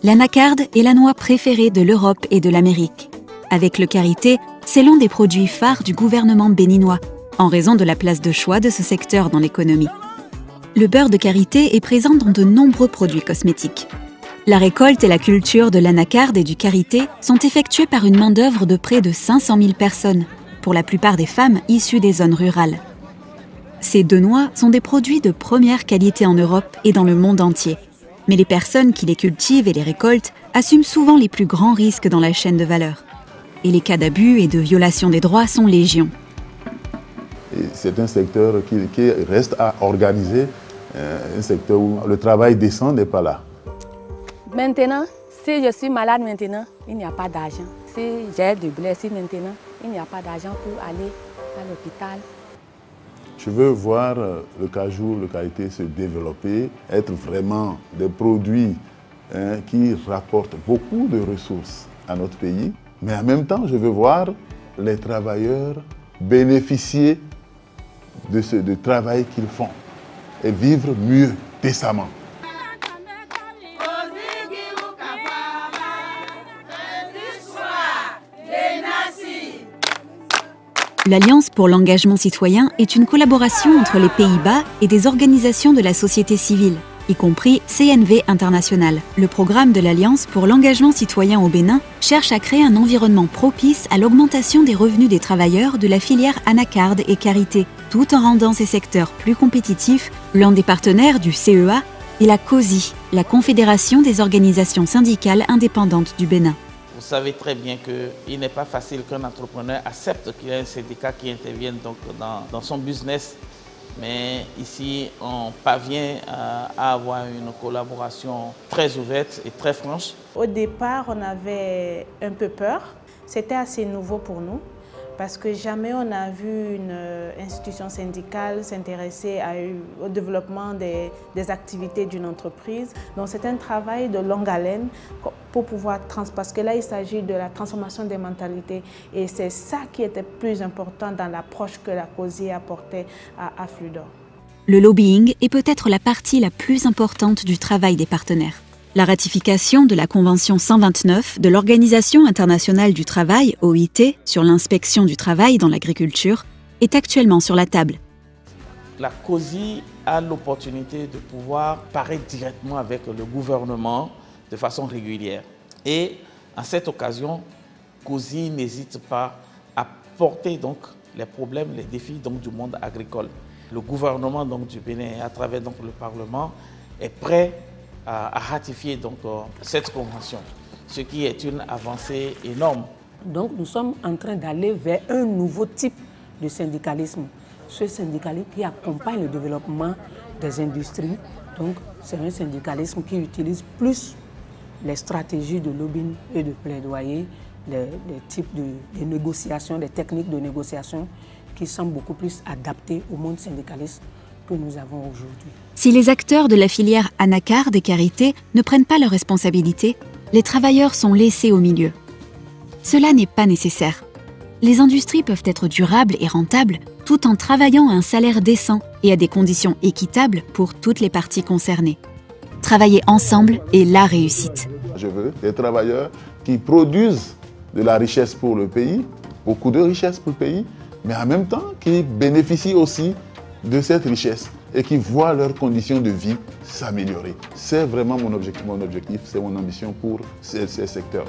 L'anacarde est la noix préférée de l'Europe et de l'Amérique. Avec le karité, c'est l'un des produits phares du gouvernement béninois, en raison de la place de choix de ce secteur dans l'économie. Le beurre de karité est présent dans de nombreux produits cosmétiques. La récolte et la culture de l'anacarde et du karité sont effectuées par une main-d'œuvre de près de 500 000 personnes, pour la plupart des femmes issues des zones rurales. Ces deux noix sont des produits de première qualité en Europe et dans le monde entier. Mais les personnes qui les cultivent et les récoltent assument souvent les plus grands risques dans la chaîne de valeur. Et les cas d'abus et de violation des droits sont légion. C'est un secteur qui reste à organiser, un secteur où le travail décent n'est pas là. Maintenant, si je suis malade maintenant, il n'y a pas d'argent. Si j'ai des blessures maintenant, il n'y a pas d'argent pour aller à l'hôpital. Je veux voir le cajou, le karité se développer, être vraiment des produits qui rapportent beaucoup de ressources à notre pays. Mais en même temps, je veux voir les travailleurs bénéficier de ce travail qu'ils font et vivre mieux, décemment. L'Alliance pour l'engagement citoyen est une collaboration entre les Pays-Bas et des organisations de la société civile, y compris CNV International. Le programme de l'Alliance pour l'engagement citoyen au Bénin cherche à créer un environnement propice à l'augmentation des revenus des travailleurs de la filière anacarde et karité, tout en rendant ces secteurs plus compétitifs. L'un des partenaires du CEA est la COSI, la Confédération des organisations syndicales indépendantes du Bénin. Vous savez très bien qu'il n'est pas facile qu'un entrepreneur accepte qu'il y ait un syndicat qui intervienne donc dans son business. Mais ici, on parvient à avoir une collaboration très ouverte et très franche. Au départ, on avait un peu peur. C'était assez nouveau pour nous parce que jamais on a vu une institution syndicale s'intéresser au développement des activités d'une entreprise. Donc c'est un travail de longue haleine pour pouvoir parce que là il s'agit de la transformation des mentalités et c'est ça qui était plus important dans l'approche que la COSI apportait à Fludor. Le lobbying est peut-être la partie la plus importante du travail des partenaires. La ratification de la Convention 129 de l'Organisation internationale du travail, OIT, sur l'inspection du travail dans l'agriculture est actuellement sur la table. La COSI a l'opportunité de pouvoir parler directement avec le gouvernement de façon régulière. Et à cette occasion, COSI n'hésite pas à porter donc les problèmes, les défis donc du monde agricole. Le gouvernement donc du Bénin, à travers donc le Parlement, est prêt à ratifier donc cette convention, ce qui est une avancée énorme. Donc nous sommes en train d'aller vers un nouveau type de syndicalisme. Ce syndicalisme qui accompagne le développement des industries. Donc c'est un syndicalisme qui utilise plus les stratégies de lobbying et de plaidoyer, les types de négociations, les techniques de négociation qui sont beaucoup plus adaptées au monde syndicaliste que nous avons aujourd'hui. Si les acteurs de la filière anacarde et karité ne prennent pas leurs responsabilités, les travailleurs sont laissés au milieu. Cela n'est pas nécessaire. Les industries peuvent être durables et rentables tout en travaillant à un salaire décent et à des conditions équitables pour toutes les parties concernées. Travailler ensemble est la réussite. Je veux des travailleurs qui produisent de la richesse pour le pays, beaucoup de richesse pour le pays, mais en même temps qui bénéficient aussi de cette richesse et qui voient leurs conditions de vie s'améliorer. C'est vraiment mon objectif, c'est mon ambition pour ces secteurs.